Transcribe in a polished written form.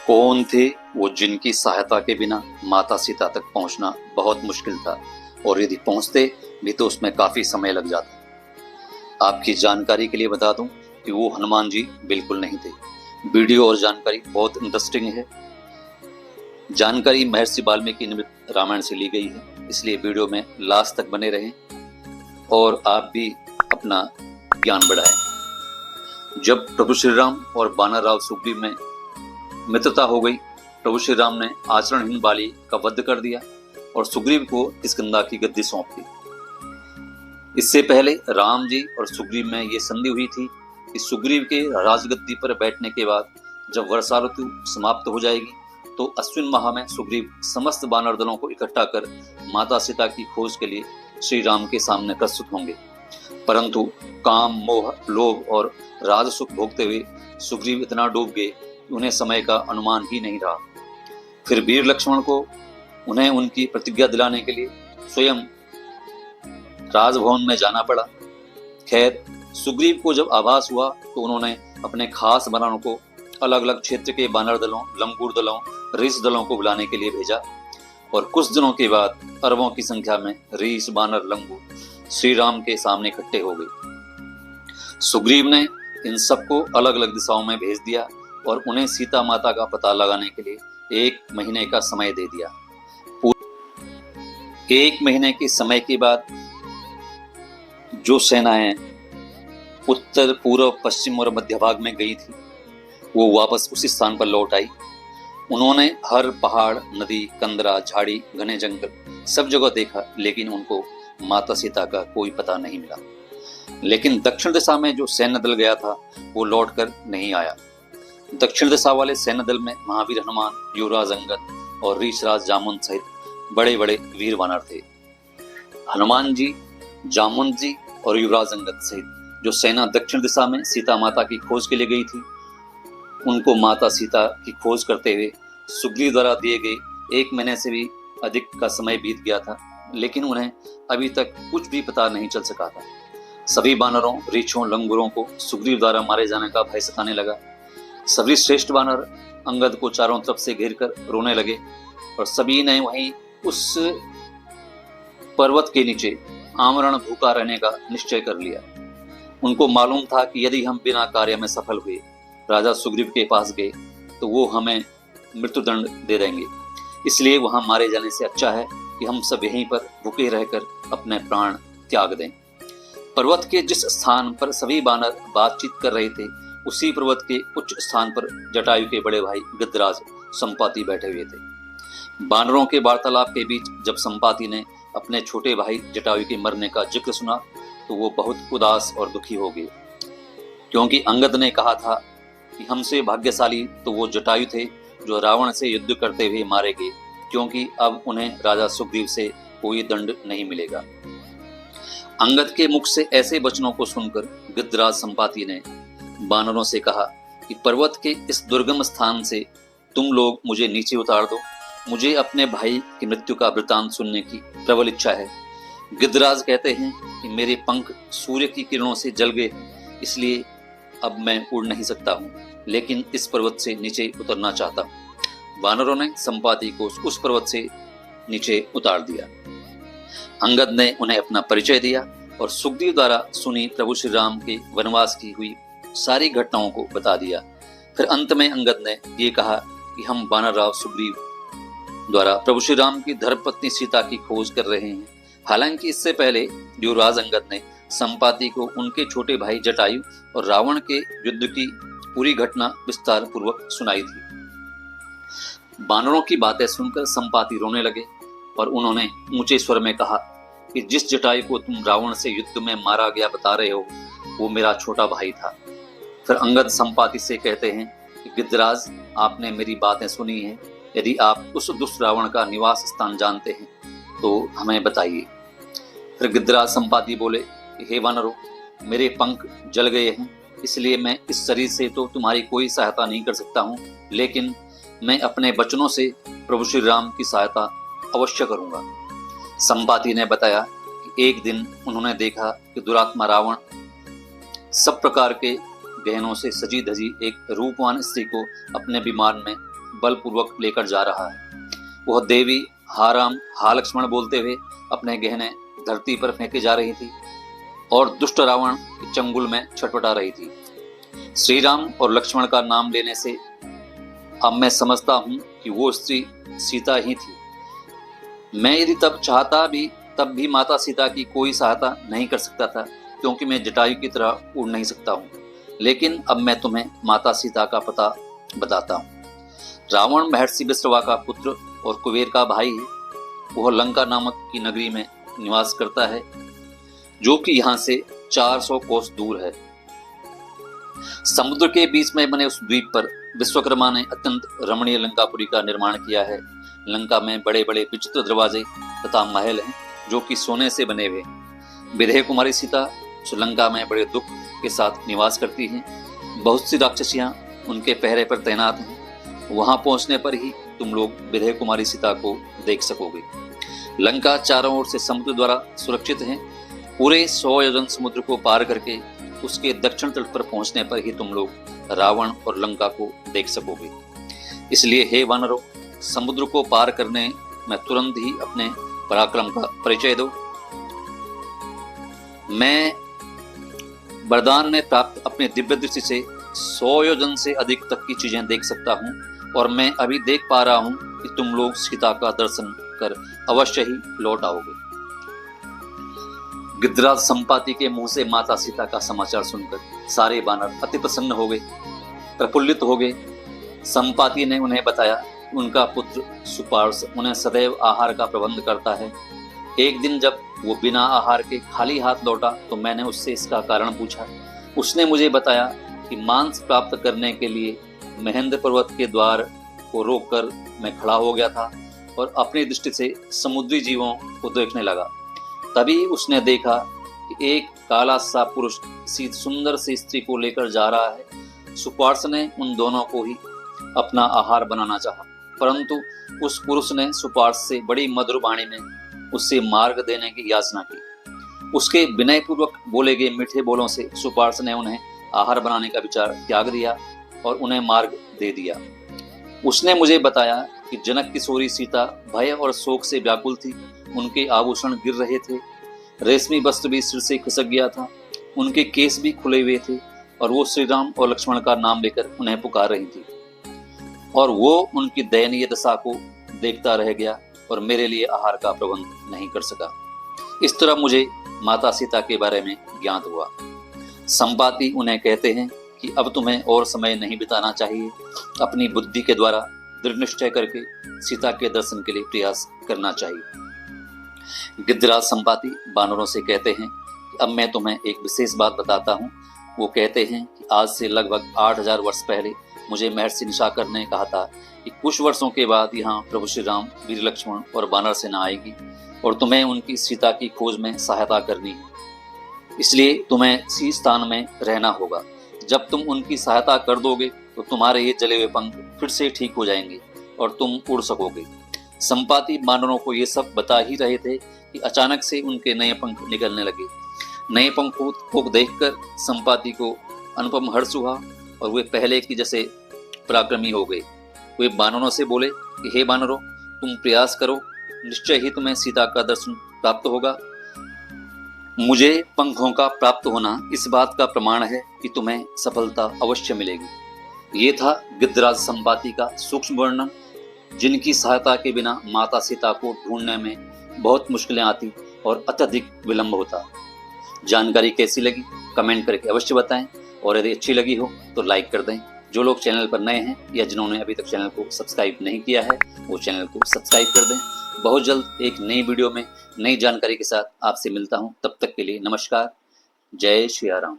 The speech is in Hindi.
कौन थे वो जिनकी सहायता के बिना माता सीता तक पहुंचना बहुत मुश्किल था, और यदि पहुंचते भी तो उसमें काफी समय लग जाता। आपकी जानकारी के लिए बता दूं कि वो हनुमान जी बिल्कुल नहीं थे। वीडियो और जानकारी बहुत इंटरेस्टिंग है। जानकारी महर्षि वाल्मीकि निमित्त रामायण से ली गई है, इसलिए वीडियो में लास्ट तक बने रहें और आप भी अपना ज्ञान बढ़ाएं। जब प्रभु श्री राम और वानर राव सुग्रीव में मित्रता हो गई, प्रभु श्री राम ने आचरणहीन बाली का वध कर दिया और सुग्रीव को किष्किंधा की गद्दी सौंप दी। इससे पहले राम जी और सुग्रीव में ये संधि हुई थी कि सुग्रीव के राजगद्दी पर बैठने के बाद जब वर्षा ऋतु समाप्त हो जाएगी तो अश्विन माह में सुग्रीव समस्त वानर दलों को इकट्ठा कर माता सीता की खोज के लिए श्री राम के सामने प्रस्तुत होंगे। परंतु काम, मोह, लोभ और राजसुख भोगते हुए सुग्रीव इतना डूब गए कि उन्हें समय का अनुमान ही नहीं रहा। फिर वीर लक्ष्मण को उन्हें उनकी प्रतिज्ञा दिलाने के लिए स्वयं राजभवन में जाना पड़ा। खैर, सुग्रीव को जब आभास हुआ तो उन्होंने अपने खास वानरों को अलग अलग क्षेत्र के वानर दलों, लंगूर दलों, रीछ दलों को बुलाने के लिए भेजा और कुछ दिनों के बाद अरबों की संख्या में रीछ, वानर, लंगूर श्री राम के सामने इकट्ठे हो गए। सुग्रीव ने इन सबको अलग अलग दिशाओं में भेज दिया और उन्हें सीता माता का पता लगाने के लिए 1 महीने का समय दे दिया। 1 महीने के समय के बाद जो सेनाएं उत्तर, पूर्व, पश्चिम और मध्य भाग में गई थी वो वापस उसी स्थान पर लौट आई। उन्होंने हर पहाड़, नदी, कंदरा, झाड़ी, घने जंगल सब जगह देखा, लेकिन उनको माता सीता का कोई पता नहीं मिला। लेकिन दक्षिण दिशा में जो सैन्य दल गया था वो लौटकर नहीं आया। दक्षिण दिशा वाले सैन्य दल में महावीर हनुमान, युवराज अंगद और रीछराज जामुन सहित बड़े बड़े वीर वानर थे। हनुमान जी, जामुन जी और युवराज अंगद सहित जो सेना दक्षिण दिशा में सीता माता की खोज के लिए गई थी, उनको माता सीता की खोज करते हुए सुग्रीव द्वारा दिए गए 1 महीने से भी अधिक का समय बीत गया था, लेकिन उन्हें अभी तक कुछ भी पता नहीं चल सका था। सभी वानरों, रीछों, लंगूरों को सुग्रीव द्वारा मारे जाने का भय सताने लगा। सभी श्रेष्ठ वानर अंगद को चारों तरफ से घेर कर रोने लगे और सभी ने वहीं उस पर्वत के नीचे आमरण भूखा रहने का निश्चय कर लिया। उनको मालूम था कि यदि हम बिना कार्य में सफल हुए राजा सुग्रीव के पास गए तो वो हमें मृत्युदंड दे देंगे, इसलिए वहां मारे जाने से अच्छा है कि हम सब यहीं पर भूखे रहकर अपने प्राण त्याग दें। पर्वत के जिस स्थान पर सभी वानर बातचीत कर रहे थे, उसी पर्वत के उच्च स्थान पर जटायु के बड़े भाई गृधराज संपाति बैठे हुए थे। वानरों के वार्तालाप के बीच जब संपाति ने अपने छोटे भाई जटायु के मरने का जिक्र सुना तो वो बहुत उदास और दुखी हो गए, क्योंकि अंगद ने कहा था कि हमसे भाग्यशाली तो वो जटायु थे जो रावण से युद्ध करते हुए मारे गए, क्योंकि अब उन्हें राजा सुग्रीव से कोई दंड नहीं मिलेगा। अंगद के मुख से ऐसे वचनों को सुनकर गृधराज संपाति ने वानरों से कहा कि पर्वत के इस दुर्गम स्थान से तुम लोग मुझे नीचे उतार दो, मुझे अपने भाई की मृत्यु का वृतांत सुनने की प्रबल इच्छा है। गृधराज कहते हैं कि मेरे पंख सूर्य की किरणों से जल गए हैं, इसलिए अब मैं उड़ नहीं सकता हूँ, लेकिन इस पर्वत से नीचे उतरना चाहता हूँ। वानरों ने संपाति को उस पर्वत से नीचे उतार दिया। अंगद ने उन्हें अपना परिचय दिया और सुग्रीव द्वारा सुनी प्रभु श्री राम के वनवास की हुई सारी घटनाओं को बता दिया। फिर अंत में अंगद ने ये कहा कि हम वानर राव सुग्रीव द्वारा प्रभु श्री राम की धर्मपत्नी सीता की खोज कर रहे हैं। हालांकि इससे पहले युवराज अंगद ने संपाति को उनके छोटे भाई जटायु और रावण के युद्ध की पूरी घटना विस्तार पूर्वक सुनाई थी। वानरों की बातें सुनकर संपाति रोने लगे और उन्होंने ऊंचे स्वर में कहा कि जिस जटायु को तुम रावण से युद्ध में मारा गया बता रहे हो, वो मेरा छोटा भाई था। फिर अंगद संपाति से कहते हैं कि गृधराज, आपने मेरी बातें सुनी हैं, यदि आप उस दुष्ट रावण का निवास स्थान जानते हैं तो हमें बताइए। फिर गृधराज संपाति बोले, हे वानरों, मेरे पंख जल गए हैं, इसलिए मैं इस शरीर से तो तुम्हारी कोई सहायता नहीं कर सकता हूँ, लेकिन मैं अपने वचनों से प्रभु श्री राम की सहायता अवश्य करूंगा। संपाति ने बताया कि एक दिन उन्होंने देखा कि दुरात्मा रावण सब प्रकार के गहनों से सजी धजी एक रूपवान स्त्री को अपने विमान में बलपूर्वक लेकर जा रहा है। वह देवी हा राम हा लक्ष्मण बोलते हुए अपने गहने धरती पर फेंके जा रही थी और दुष्ट रावण के चंगुल में छटपटा रही थी। श्री राम और लक्ष्मण का नाम लेने से अब मैं समझता हूं कि वो स्त्री सीता ही थी। मैं यदि तब चाहता भी तब भी माता सीता की कोई सहायता नहीं कर सकता था, क्योंकि मैं जटायु की तरह उड़ नहीं सकता हूँ। लेकिन अब मैं तुम्हें माता सीता का पता बताता हूँ। रावण महर्षि विश्रवा का पुत्र और कुबेर का भाई है। वह लंका नामक की नगरी में निवास करता है, जो कि यहाँ से 400 कोस दूर है। समुद्र के बीच में बने उस द्वीप पर विश्वकर्मा ने अत्यंत रमणीय लंकापुरी का निर्माण किया है। लंका में बड़े बड़े विचित्र दरवाजे तथा महल हैं, जो कि सोने से बने हुए हैं। विदेह कुमारी सीता श्रीलंका में बड़े दुख के साथ निवास करती हैं। बहुत सी राक्षसियां उनके पहरे पर तैनात हैं। वहां पहुंचने पर ही तुम लोग विदेह कुमारी सीता को देख सकोगे। लंका चारों ओर से समुद्र द्वारा सुरक्षित है। पूरे 100 योजन समुद्र को पार करके उसके दक्षिण तट पर पहुंचने पर ही तुम लोग रावण और लंका को देख सकोगे। इसलिए हे वानरों, समुद्र को पार करने में तुरंत ही अपने पराक्रम का परिचय दो। मैं वरदान में प्राप्त अपने दिव्य दृष्टि से 100 योजन से अधिक तक की चीजें देख सकता हूँ, और मैं अभी देख पा रहा हूँ कि तुम लोग सीता का दर्शन कर अवश्य ही लौट आओगे। गिद्धराज संपाति के मुंह से माता सीता का समाचार सुनकर सारे वानर अति प्रसन्न हो गए, प्रफुल्लित हो गए। संपाति ने उन्हें बताया कि उनका पुत्र सुपार्श उन्हें सदैव आहार का प्रबंध करता है। एक दिन जब वो बिना आहार के खाली हाथ लौटा तो मैंने उससे इसका कारण पूछा। उसने मुझे बताया कि मांस प्राप्त करने के लिए महेंद्र पर्वत के द्वार को रोककर मैं खड़ा हो गया था और अपनी दृष्टि से समुद्री जीवों को देखने लगा। तभी उसने देखा कि एक काला सा पुरुष सुंदर सी स्त्री को लेकर जा रहा है। सुपार्श ने उन दोनों को ही अपना आहार बनाना चाहा, परंतु उस पुरुष ने सुपार्श से बड़ी मधुर वाणी में उससे मार्ग देने की याचना की। उसके विनय पूर्वक बोले गए मीठे बोलों से सुपार्श ने उन्हें आहार बनाने का विचार त्याग दिया और उन्हें मार्ग दे दिया। उसने मुझे बताया कि जनक किशोरी सीता भय और शोक से व्याकुल थी। उनके आभूषण गिर रहे थे, रेशमी वस्त्र भी सिर से खिसक गया था, उनके केस भी खुले हुए थे, और वो श्री राम और लक्ष्मण का नाम लेकर उन्हें पुकार रही थी। और वो उनकी दयनीय दशा को देखता रह गया और मेरे लिए आहार का प्रबंध नहीं कर सका। इस तरह मुझे माता सीता के बारे में ज्ञात हुआ। संपाति उन्हें कहते हैं कि अब तुम्हें और समय नहीं बिताना चाहिए। अपनी बुद्धि के द्वारा दृढ़ निश्चय करके सीता के दर्शन के लिए प्रयास करना चाहिए। गिद्धराज संपाति वानरों से कहते हैं कि अब मैं तुम्हें एक विशेष बात बताता हूँ। वो कहते हैं कि आज से लगभग 8000 वर्ष पहले मुझे महर्षि निशाकर ने कहा था कि कुछ वर्षों के बाद यहाँ प्रभु श्री राम, वीर लक्ष्मण और वानर सेना आएगी और तुम्हें उनकी सीता की खोज में सहायता करनी है। इसलिए तुम्हें इसी स्थान में रहना होगा। जब तुम उनकी सहायता कर दोगे तो तुम्हारे ये जले हुए पंख फिर से ठीक हो जाएंगे और तुम उड़ सकोगे। संपाति वानरों को ये सब बता ही रहे थे कि अचानक से उनके नए पंख निकलने लगे। नए पंखों को देखकर संपाति को अनुपम हर्ष हुआ और वे पहले की जैसे पराक्रमी हो गए। वे वानरों से बोले कि हे वानरों, तुम प्रयास करो, निश्चय ही तुम्हें सीता का दर्शन प्राप्त होगा। मुझे पंखों का प्राप्त होना इस बात का प्रमाण है कि तुम्हें सफलता अवश्य मिलेगी। ये था गिद्धराज संपाति का सूक्ष्म वर्णन, जिनकी सहायता के बिना माता सीता को ढूंढने में बहुत मुश्किलें आती और अत्यधिक विलंब होता। जानकारी कैसी लगी कमेंट करके अवश्य बताएं, और यदि अच्छी लगी हो तो लाइक कर दें। जो लोग चैनल पर नए हैं या जिन्होंने अभी तक चैनल को सब्सक्राइब नहीं किया है वो चैनल को सब्सक्राइब कर दें। बहुत जल्द एक नई वीडियो में नई जानकारी के साथ आपसे मिलता हूं। तब तक के लिए नमस्कार। जय श्री राम।